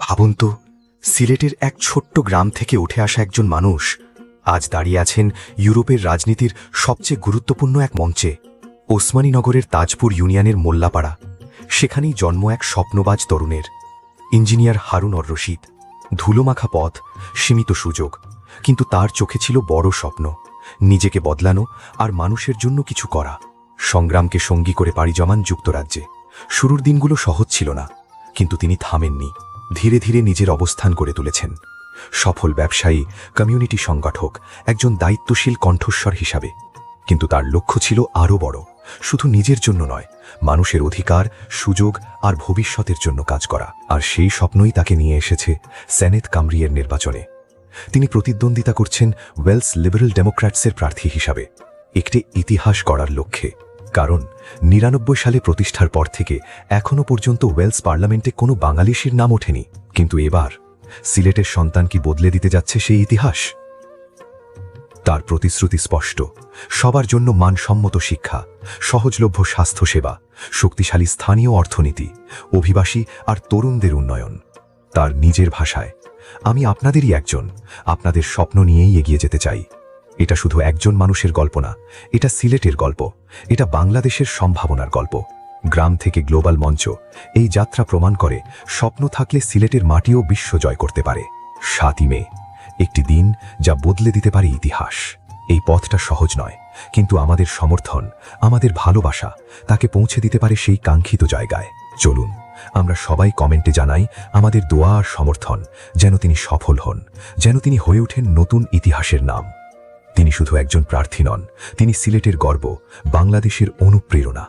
ভাবুন তো, সিলেটের এক ছোট্ট গ্রাম থেকে উঠে আসা একজন মানুষ আজ দাঁড়িয়ে আছেন ইউরোপের রাজনীতির সবচেয়ে গুরুত্বপূর্ণ এক মঞ্চে। ওসমানীনগরের তাজপুর ইউনিয়নের মোল্লাপাড়া, সেখানেই জন্ম এক স্বপ্নবাজ তরুণের। ইঞ্জিনিয়ার হারুন অর রশিদ। ধুলোমাখা পথ, সীমিত সুযোগ, কিন্তু তার চোখে ছিল বড় স্বপ্ন, নিজেকে বদলানো আর মানুষের জন্য কিছু করা। সংগ্রামকে সঙ্গী করে পাড়ি জমান যুক্তরাজ্যে। শুরুর দিনগুলো সহজ ছিল না, কিন্তু তিনি থামেননি। ধীরে ধীরে নিজের অবস্থান করে তুলেছেন। সফল ব্যবসায়ী, কমিউনিটি সংগঠক, একজন দায়িত্বশীল কণ্ঠস্বর হিসাবে। কিন্তু তার লক্ষ্য ছিল আরও বড়, শুধু নিজের জন্য নয়, মানুষের অধিকার, সুযোগ আর ভবিষ্যতের জন্য কাজ করা। আর সেই স্বপ্নই তাকে নিয়ে এসেছে সেনেট কামরিয়ের নির্বাচনে। তিনি প্রতিদ্বন্দ্বিতা করছেন ওয়েলস লিবারেল ডেমোক্র্যাটসের প্রার্থী হিসাবে, একটি ইতিহাস গড়ার লক্ষ্যে। কারণ ৯৯ সালে প্রতিষ্ঠার পর থেকে এখনও পর্যন্ত ওয়েলস পার্লামেন্টে কোনো বাঙালির নাম ওঠেনি। কিন্তু এবার সিলেটের সন্তান কি বদলে দিতে যাচ্ছে সেই ইতিহাস? তার প্রতিশ্রুতি স্পষ্ট: সবার জন্য মানসম্মত শিক্ষা, সহজলভ্য স্বাস্থ্যসেবা, শক্তিশালী স্থানীয় অর্থনীতি, অভিবাসী আর তরুণদের উন্নয়ন। তার নিজের ভাষায়, আমি আপনাদেরই একজন, আপনাদের স্বপ্ন নিয়েই এগিয়ে যেতে চাই। এটা শুধু একজন মানুষের গল্প না, এটা সিলেটের গল্প, এটা বাংলাদেশের সম্ভাবনার গল্প। গ্রাম থেকে গ্লোবাল মঞ্চ, এই যাত্রা প্রমাণ করে স্বপ্ন থাকলে সিলেটের মাটিও বিশ্ব জয় করতে পারে। ৭ই মে, একটি দিন যা বদলে দিতে পারে ইতিহাস। এই পথটা সহজ নয়, কিন্তু আমাদের সমর্থন, আমাদের ভালোবাসা তাকে পৌঁছে দিতে পারে সেই কাঙ্ক্ষিত জায়গায়। চলুন আমরা সবাই কমেন্টে জানাই আমাদের দোয়া আর সমর্থন, যেন তিনি সফল হন, যেন তিনি হয়ে ওঠেন নতুন ইতিহাসের নাম। তিনি শুধু একজন প্রার্থী নন, তিনি সিলেটের গর্ব, বাংলাদেশের অনুপ্রেরণা।